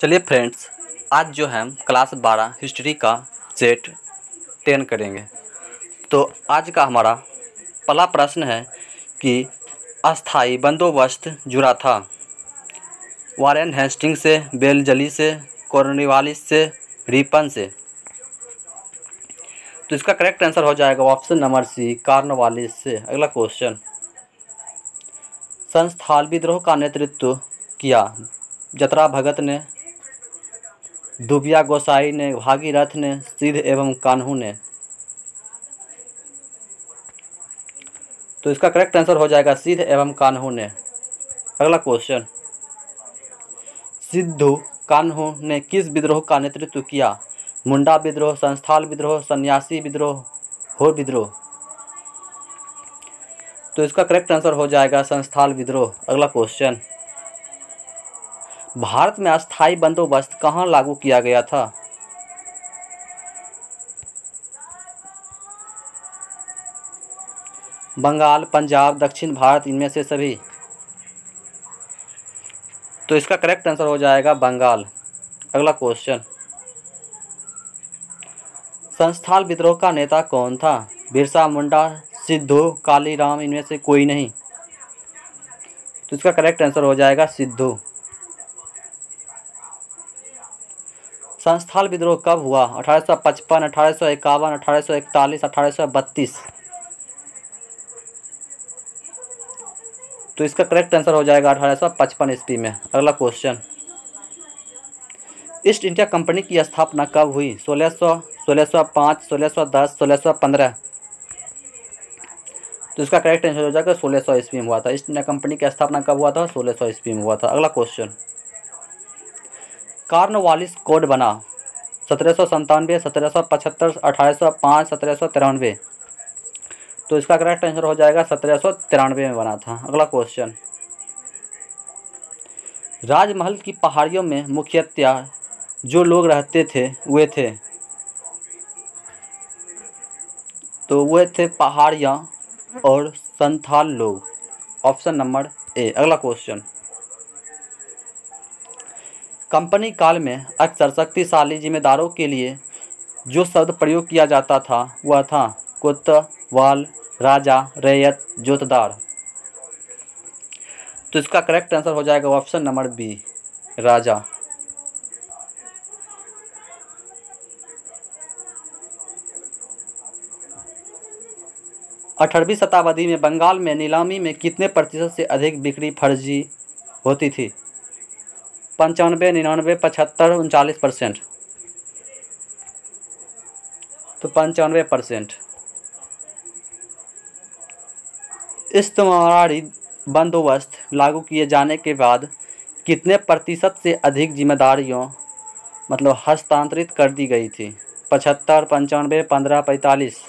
चलिए फ्रेंड्स, आज जो है हम क्लास 12 हिस्ट्री का सेट 10 करेंगे। तो आज का हमारा पहला प्रश्न है कि अस्थाई बंदोबस्त जुड़ा था वारेन हेस्टिंग्स से, बेलजली से, कॉर्नवालिस से, रिपन से। तो इसका करेक्ट आंसर हो जाएगा ऑप्शन नंबर सी, कॉर्नवालिस से। अगला क्वेश्चन, संस्थाल विद्रोह का नेतृत्व किया जतरा भगत ने, दुबिया गोसाई ने, भागीरथ ने, सिद्ध एवं कान्हू ने। तो इसका करेक्ट आंसर हो जाएगा सिद्ध एवं कान्हू ने। अगला क्वेश्चन, सिद्धू कान्हू ने किस विद्रोह का नेतृत्व किया? मुंडा विद्रोह, संस्थाल विद्रोह, सन्यासी विद्रोह, हो विद्रोह। तो इसका करेक्ट आंसर हो जाएगा संस्थाल विद्रोह। अगला क्वेश्चन, भारत में अस्थाई बंदोबस्त कहाँ लागू किया गया था? बंगाल, पंजाब, दक्षिण भारत, इनमें से सभी। तो इसका करेक्ट आंसर हो जाएगा बंगाल। अगला क्वेश्चन, संस्थाल विद्रोह का नेता कौन था? बिरसा मुंडा, सिद्धू, कालीराम, इनमें से कोई नहीं। तो इसका करेक्ट आंसर हो जाएगा सिद्धू। संस्थाल विद्रोह कब हुआ? 1855, 1851, 1841, 1832। तो इसका करेक्ट आंसर हो जाएगा 1855 ईस्वी में। अगला क्वेश्चन, ईस्ट इंडिया कंपनी की स्थापना कब हुई? 1600, 1605, 1610, 1615। तो इसका करेक्ट आंसर हो जाएगा 1600 ईस्वी में हुआ था। ईस्ट इंडिया कंपनी की स्थापना कब हुआ था? 1600 ईस्वी में हुआ था। अगला क्वेश्चन, कॉर्नवालिस कोड बना 1797, 1775, 1805, 1793। तो इसका करेक्ट आंसर हो जाएगा 1793 में बना था। अगला क्वेश्चन, राजमहल की पहाड़ियों में मुख्यतः जो लोग रहते थे वे थे? तो वे थे पहाड़ियाँ और संथाल लोग। ऑप्शन नंबर ए। अगला क्वेश्चन, कंपनी काल में अक्सर शक्तिशाली जिम्मेदारों के लिए जो शब्द प्रयोग किया जाता था वह था कोतवाल, राजा, रैयत, जोतदार। तो इसका करेक्ट आंसर हो जाएगा ऑप्शन नंबर बी, राजा। अठारहवीं शताब्दी में बंगाल में नीलामी में कितने प्रतिशत से अधिक बिक्री फर्जी होती थी? 95, 99, 75, 39%। तो 95%। इस्तेमारी बंदोबस्त लागू किए जाने के बाद कितने प्रतिशत से अधिक जिम्मेदारियों मतलब हस्तांतरित कर दी गई थी? 75, 95, 15, 45।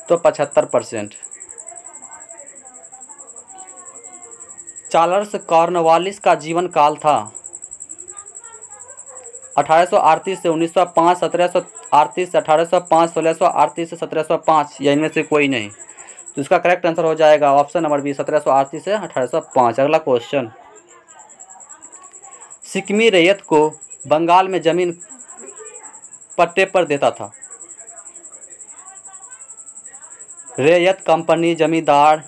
तो 75%। चार्ल्स कॉर्नवालिस का जीवन काल था 1838 से 1905, 1738 से 1805, 1638 से 1705, या इनमें से कोई नहीं। तो इसका करेक्ट आंसर हो जाएगा ऑप्शन नंबर बी, 1738 से 1805। अगला क्वेश्चन, सिक्किमी रैयत को बंगाल में जमीन पट्टे पर देता था? रैयत, कंपनी, जमींदार,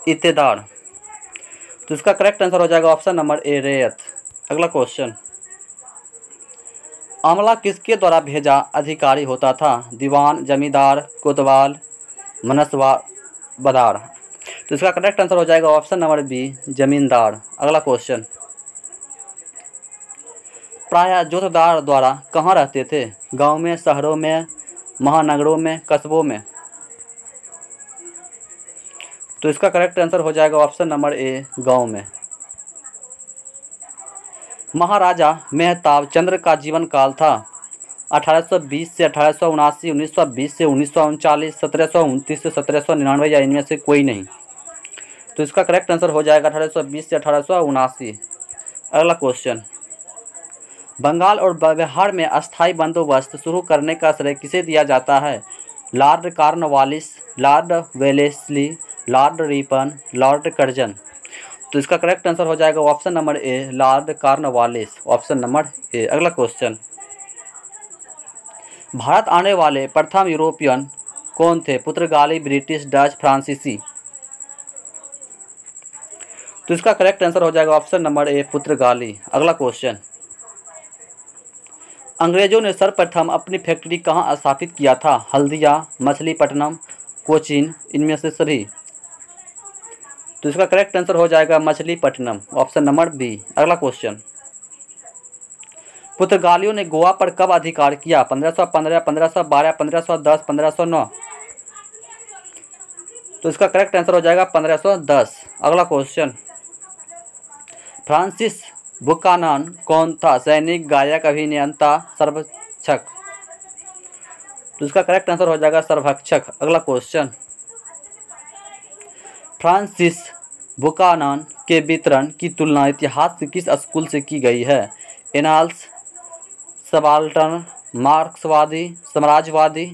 इत्तेदार। तो इसका करेक्ट आंसर हो जाएगा ऑप्शन नंबर ए, रैयत। अगला क्वेश्चन, अमला किसके द्वारा भेजा अधिकारी होता था? दीवान, जमींदार, कोतवाल, मनसबदार। तो इसका करेक्ट आंसर हो जाएगा ऑप्शन नंबर बी, जमींदार। अगला क्वेश्चन, प्रायः जोतदार द्वारा कहाँ रहते थे? गांव में, शहरों में, महानगरों में, कस्बों में। तो इसका करेक्ट आंसर हो जाएगा ऑप्शन नंबर ए, गांव में। महाराजा मेहताब चंद्र का जीवन काल था 1820 से 1879, 1920 से 1939, 1729 से 1799, या इनमें से कोई नहीं। तो इसका करेक्ट आंसर हो जाएगा 1820 से 1879। अगला क्वेश्चन, बंगाल और बिहार में अस्थाई बंदोबस्त शुरू करने का श्रेय किसे दिया जाता है? Lord Cornwallis, Lord Wellesley, Lord Ripon, Lord Curzon. तो इसका करेक्ट आंसर हो जाएगा ऑप्शन नंबर ए, लॉर्ड कॉर्नवालिस। ऑप्शन नंबर ए। अगला क्वेश्चन, भारत आने वाले प्रथम यूरोपियन कौन थे? पुर्तगाली, ब्रिटिश, डच, फ्रांसीसी। तो इसका करेक्ट आंसर हो जाएगा ऑप्शन नंबर ए, पुर्तगाली। अगला क्वेश्चन, अंग्रेजों ने सर्वप्रथम अपनी फैक्ट्री कहाँ स्थापित किया था? हल्दिया, मछलीपट्टनम, कोचीन, इनमें से सभी। तो इसका करेक्ट आंसर हो जाएगा मछलीपट्टनम। Option number B. अगला क्वेश्चन, पुर्तगालियों ने गोवा पर कब अधिकार किया? 1515, 1512, 1510, 1509। तो इसका करेक्ट आंसर हो जाएगा 1510। अगला क्वेश्चन, फ्रांसिस बुकानन कौन था? सैनिक, गायक, अभियंता, सर्वेक्षक। तो इसका करेक्ट आंसर हो जाएगा सर्वेक्षक। अगला क्वेश्चन, फ्रांसिस बुकानन के वितरण की तुलना इतिहास के किस स्कूल से की गई है? एनाल्स, सबाल्टर्न, मार्क्सवादी, साम्राज्यवादी।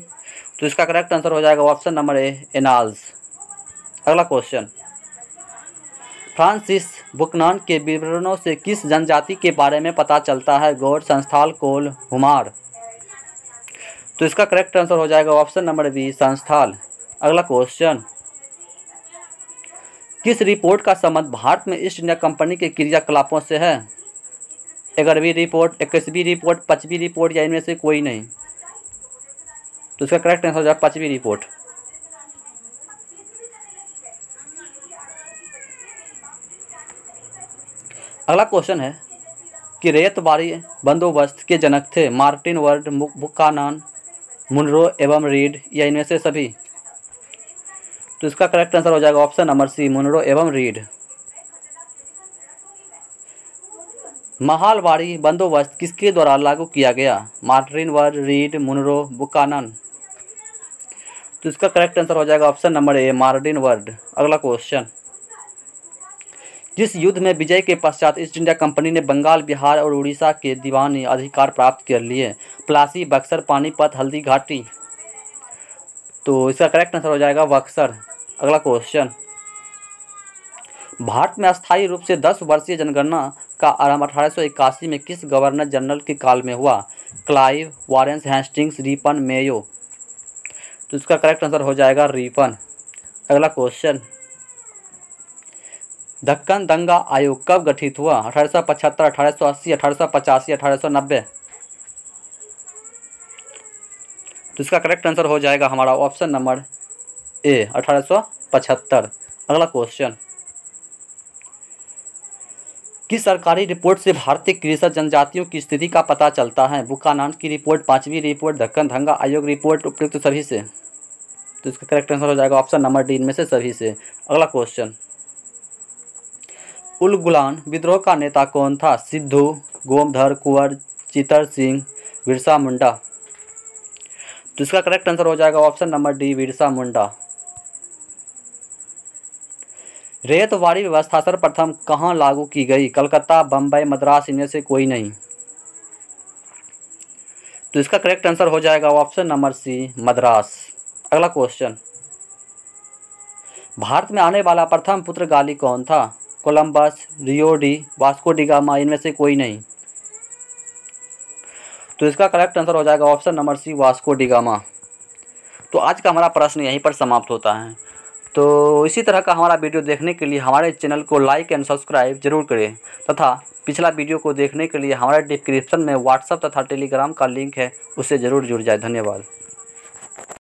तो इसका करेक्ट आंसर हो जाएगा ऑप्शन नंबर ए, एनाल्स। अगला क्वेश्चन, फ्रांसिस बुकनन के विवरणों से किस जनजाति के बारे में पता चलता है? गौड़, संस्थाल, कोल, हुमार। तो इसका करेक्ट आंसर हो जाएगा ऑप्शन नंबर बी, संस्थाल। अगला क्वेश्चन, किस रिपोर्ट का संबंध भारत में ईस्ट इंडिया कंपनी के क्रियाकलापों से है? 11वीं रिपोर्ट, 21वीं रिपोर्ट, 5वीं रिपोर्ट या इनमें से कोई नहीं। तो इसका करेक्ट आंसर हो जाएगा 5वीं रिपोर्ट। अगला क्वेश्चन है कि रैयतवाड़ी बंदोबस्त के जनक थे? मार्टिन वर्ड, बुकानन, मुनरो एवं रीड या इनमें से सभी। तो इसका करेक्ट आंसर हो जाएगा ऑप्शन नंबर सी, मुनरो एवं रीड। महालवाड़ी बंदोबस्त किसके द्वारा लागू किया गया? Martin Bird, Read, Munro, Buchanan. तो इसका करेक्ट आंसर हो जाएगा option number A, Martin Bird. अगला क्वेश्चन, जिस युद्ध में विजय के पश्चात ईस्ट इंडिया कंपनी ने बंगाल, बिहार और उड़ीसा के दीवानी अधिकार प्राप्त कर लिए? प्लासी, बक्सर, पानीपत, हल्दी घाटी। तो इसका करेक्ट आंसर हो जाएगा बक्सर। अगला क्वेश्चन, भारत में अस्थायी रूप से 10 वर्षीय जनगणना का आरंभ 1881 में किस गवर्नर जनरल के काल में हुआ? Clive, Warren Hastings, Ripon, Mayo. तो इसका करेक्ट आंसर हो जाएगा रिपन। अगला क्वेश्चन, दक्कन दंगा आयोग कब गठित हुआ? 1875, 1880, 1885, 1890। तो इसका करेक्ट आंसर हो जाएगा हमारा ऑप्शन नंबर ए, 1875। अगला क्वेश्चन, किस सरकारी रिपोर्ट से भारतीय कृषक जनजातियों की स्थिति का पता चलता है? बुकानन की रिपोर्ट, 5वीं रिपोर्ट, दक्कन दंगा आयोग रिपोर्ट, उपयुक्त सभी से। तो इसका करेक्ट आंसर हो जाएगा ऑप्शन नंबर डी, इनमें से सभी से। अगला क्वेश्चन, उलगुलान विद्रोह का नेता कौन था? सिद्धू, गोमधर, कुंवर, चितर सिंह, बिरसा मुंडा। तो इसका करेक्ट आंसर हो जाएगा option number D, Birsa Munda. Ryotwari व्यवस्था सर्वप्रथम कहाँ लागू की गई? कलकत्ता, बम्बई, मद्रास, इनमें से कोई नहीं। तो इसका करेक्ट आंसर हो जाएगा ऑप्शन नंबर सी, मद्रास। अगला क्वेश्चन, भारत में आने वाला प्रथम पुर्तगाली कौन था? Columbus, Rio de, Vasco da gamma, इनमें से कोई नहीं। तो इसका करेक्ट आंसर हो जाएगा option number C, Vasco da Gama. तो आज का हमारा प्रश्न यहीं पर समाप्त होता है। तो इसी तरह का हमारा वीडियो देखने के लिए हमारे चैनल को लाइक एंड सब्सक्राइब जरूर करें तथा पिछला वीडियो को देखने के लिए हमारे डिस्क्रिप्शन में व्हाट्सएप तथा टेलीग्राम का लिंक है, उससे ज़रूर जुड़ जाए। धन्यवाद।